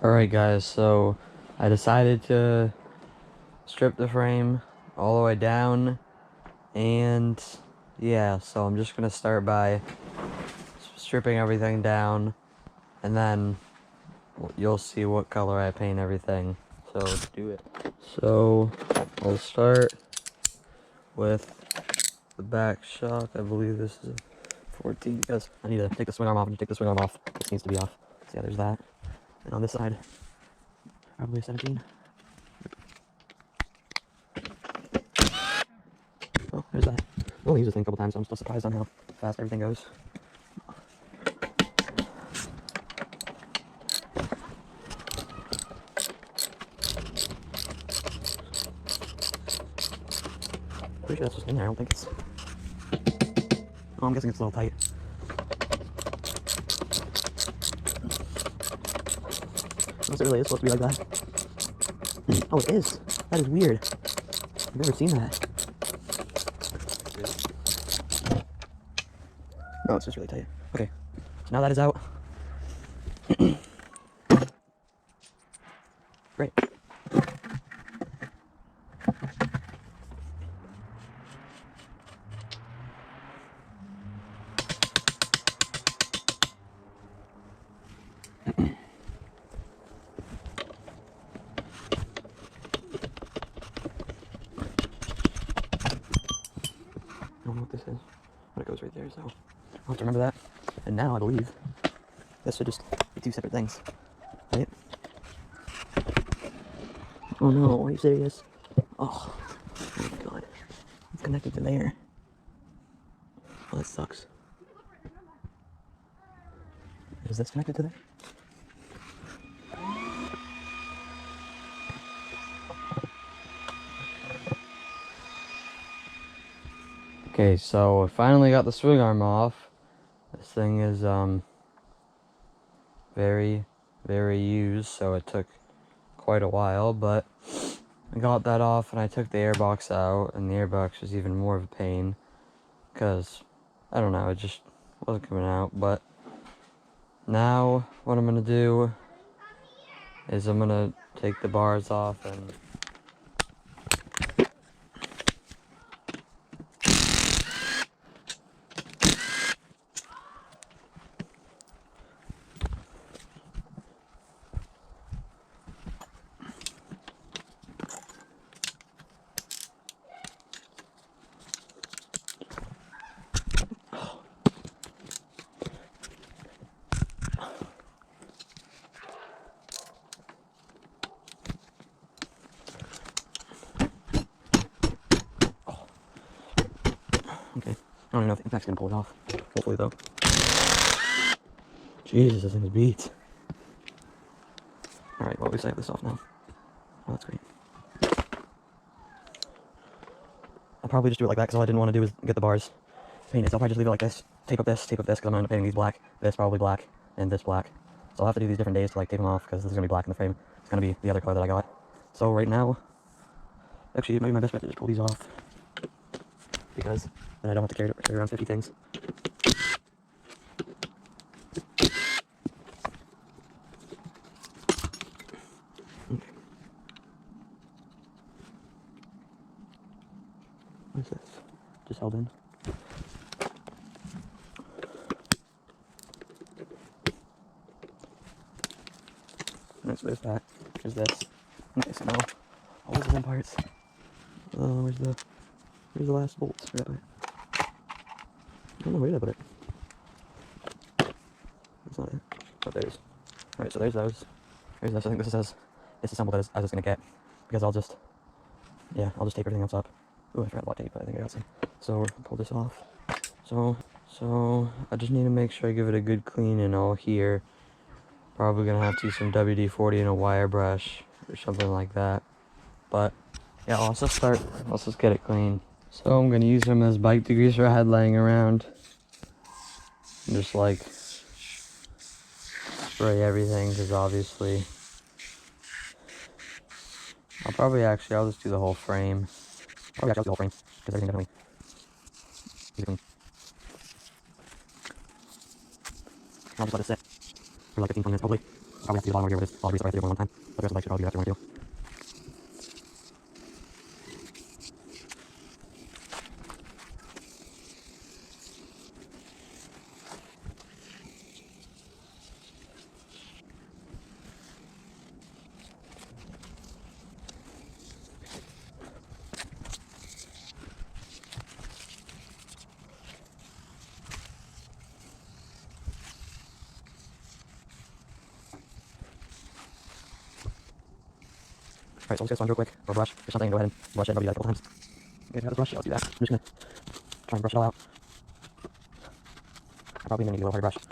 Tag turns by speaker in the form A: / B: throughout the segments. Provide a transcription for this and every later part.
A: Alright guys, so I decided to strip the frame all the way down, and yeah, so I'm just gonna start by stripping everything down, and then you'll see what color I paint everything. So let's do it. So I'll start with the back shock. I believe this is a 14 because I need to take the swing arm off and take the swing arm off. This needs to be off. So yeah, there's that. And on this side, probably a 17. Oh, there's that. I only used this thing a couple times, so I'm still surprised on how fast everything goes. Pretty sure that's just in there. I don't think it's... Oh, I'm guessing it's a little tight. Unless it really is supposed to be like that. Oh, it is. That is weird. I've never seen that. No, it's just really tight. Okay, so now that is out. Great. I don't know what this is, but it goes right there, so I'll have to remember that. And now I believe this should just be two separate things, right? Oh no, are you serious? Oh my god, it's connected to there. Oh, that sucks. Is this connected to there? Okay, so I finally got the swing arm off. This thing is very used, so it took quite a while, but I got that off and I took the airbox out, and the airbox was even more of a pain because I don't know, it just wasn't coming out. But now what I'm gonna do is I'm gonna take the bars off and okay. I don't even know if the impact's gonna pull it off. Hopefully though. Jesus, this thing's beat. Alright, well, at least I have this off now. Oh, that's great. I'll probably just do it like that because all I didn't want to do is get the bars painted. So I'll probably just leave it like this. Tape up this, because I'm going to end up painting these black. This probably black, and this black. So I'll have to do these different days to like tape them off because this is going to be black in the frame. It's going to be the other color that I got. So right now, actually, maybe my best bet is just pull these off, because then I don't have to carry around 50 things. Okay. What is this? Just held in. And so there's that. There's this. Okay, so now all these end parts. Where's the last bolt? Where'd I put it? I don't know where did I put it. That's not it. Oh, there's. Alright, so there's those. There's this. I think this says Disassemble that I was gonna get. Because I'll just tape everything else up. Ooh, I forgot about tape, but I think I got some. So we'll pull this off. So I just need to make sure I give it a good clean in all here. Probably gonna have to use some WD-40 and a wire brush or something like that. But yeah, let's just get it clean. So I'm gonna use some of this bike degreaser I had laying around. And just like spray everything, because obviously I'll just do the whole frame. I'll do the whole frame because everything definitely needs clean. I'll just let it sit for like 15-20 minutes probably. Probably have to do a lot more here with this. All the grease right there one time. But the rest of the bike should probably be after one too. Alright, so let's get sponge real quick, or a brush, or something, and go ahead and brush it, and I'll do that a couple times. Okay, now the brush, yeah, let's do that. I'm just gonna try and brush it all out. I probably need a little harder brush. It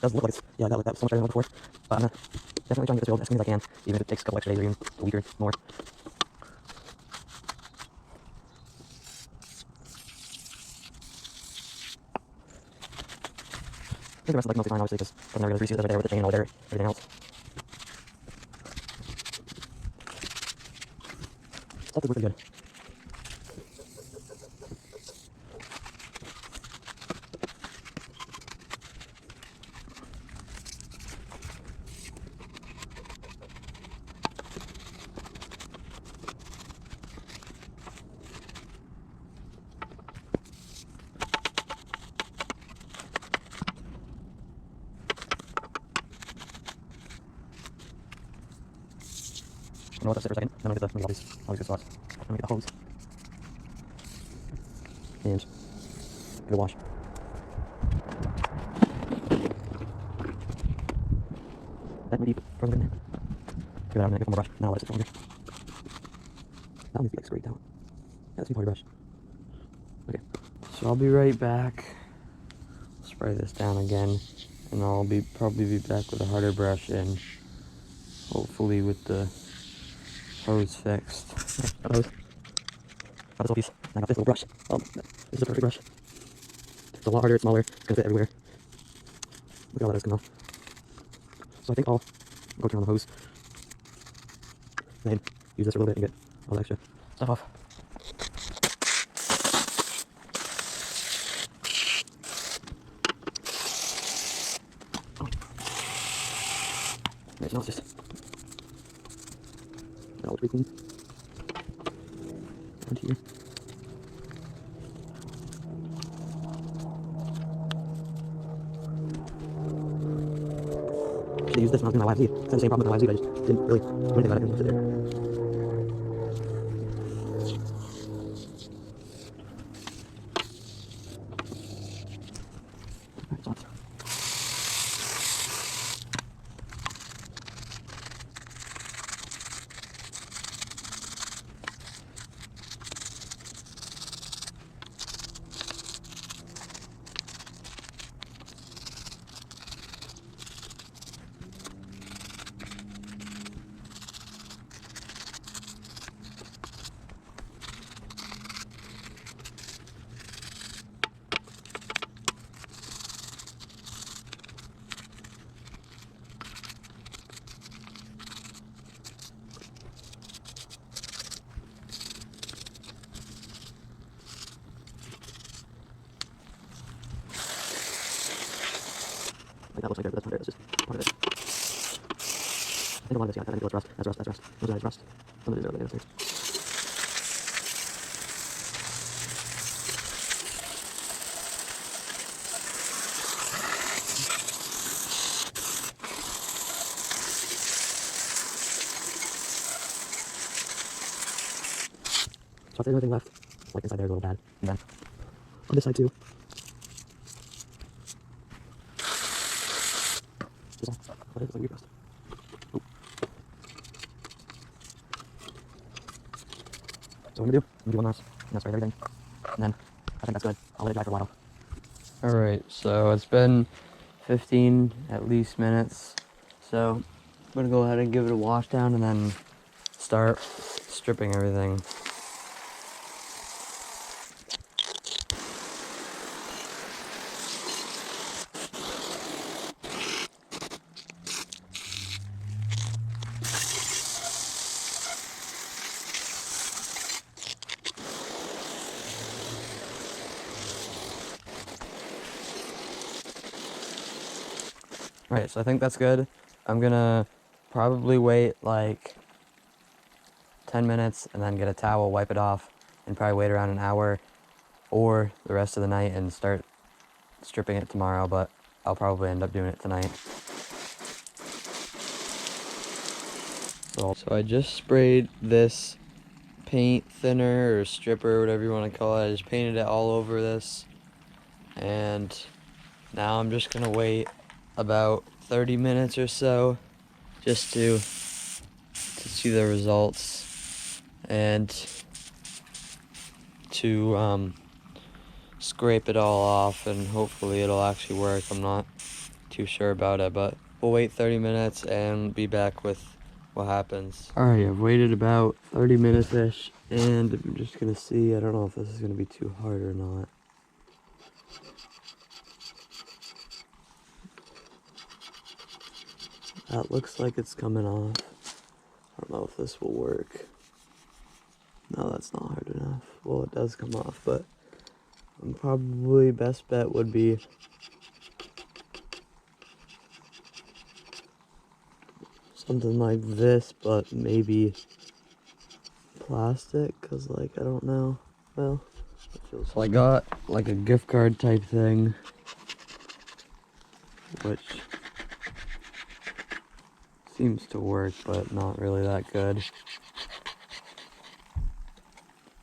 A: doesn't look like it's, yeah, I got like that so much better than before, but I'm gonna definitely try and get this rolled as clean as I can, even if it takes a couple extra days or even a week or more. I think the rest is like mostly fine, obviously, because I never really greasy over there with the chain and all there, everything else. Stuff is really good. You know what, let's sit for a second, then I'll get all these good spots. I'm gonna get the hose. And give it a wash. That might be frozen in there. Figure that out, I'm gonna get one more brush. Now I'll let it sit for longer. That one needs to be like scraped out. Yeah, let's see part of brush. Okay. So I'll be right back. Spray this down again. And I'll probably be back with a harder brush and hopefully with the hose fixed. Okay, got the hose. Got this little piece. And I got this little brush. This is a perfect brush. It's a lot harder, it's smaller, it's gonna fit everywhere. Look at all that is coming off. So I think I'll go turn on the hose. And use this for a little bit and get all the extra stuff off. Right, now it's just that looks pretty clean. And here. Should have used this when I was doing my live Z. It's the same problem with my live Z, but I just didn't really do anything about it. It was there. Like that looks like there, but that's not there, that's just part of it. I think a lot of this, yeah, I think it's rust. That's rust, that's rust. Those guys rust. Some of it is really downstairs. So I'd say the only thing left, like inside there is a little bad. And then on this side too. What is it? Like weird rust. Oh. So what I'm gonna do, I'm gonna do one last, and that's right, everything. And then I think that's good. I'll let it dry for a while. Alright, so it's been 15 at least minutes. So I'm gonna go ahead and give it a wash down and then start stripping everything. Alright, so I think that's good. I'm gonna probably wait like 10 minutes and then get a towel, wipe it off, and probably wait around an hour or the rest of the night and start stripping it tomorrow, but I'll probably end up doing it tonight. So I just sprayed this paint thinner or stripper, whatever you want to call it. I just painted it all over this, and now I'm just gonna wait about 30 minutes or so just to see the results and to scrape it all off, and hopefully it'll actually work. I'm not too sure about it, but we'll wait 30 minutes and be back with what happens. Alright, I've waited about 30 minutes-ish, and I'm just gonna see. I don't know if this is gonna be too hard or not. That looks like it's coming off. I don't know if this will work. No, that's not hard enough. Well, it does come off, but probably best bet would be something like this, but maybe plastic, because like, I don't know. Well, so I got like a gift card type thing, which seems to work, but not really that good.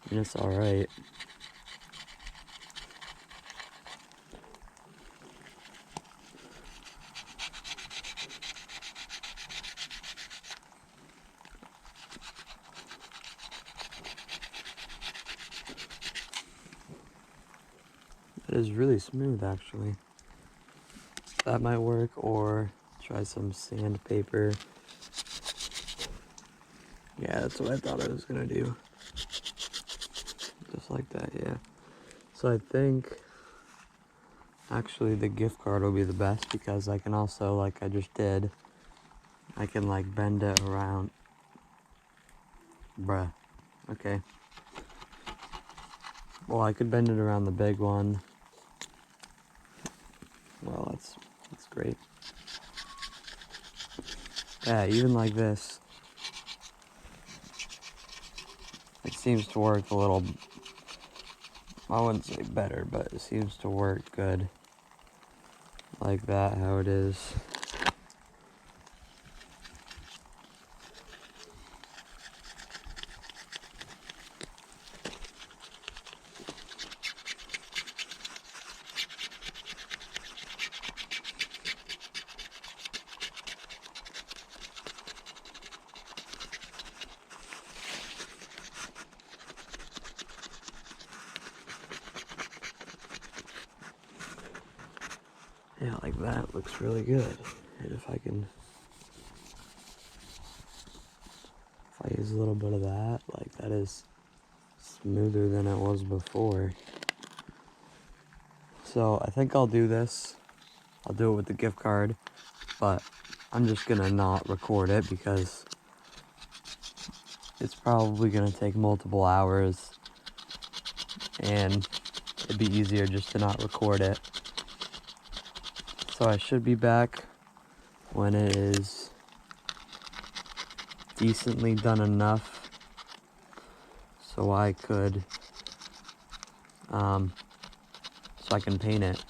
A: And it's alright. It is really smooth, actually. That might work, or try some sandpaper. Yeah, that's what I thought I was gonna do. Just like that, yeah. So I think actually the gift card will be the best, because I can also, like I just did, I can like bend it around. Bruh. Okay. Well, I could bend it around the big one. Well, that's great. Yeah, even like this. It seems to work a little, I wouldn't say better, but it seems to work good. Like that, how it is. Yeah, like that looks really good. And if I use a little bit of that, like that is smoother than it was before. So I think I'll do this. I'll do it with the gift card, but I'm just gonna not record it because it's probably gonna take multiple hours, and it'd be easier just to not record it. So I should be back when it is decently done enough so I could, so I can paint it.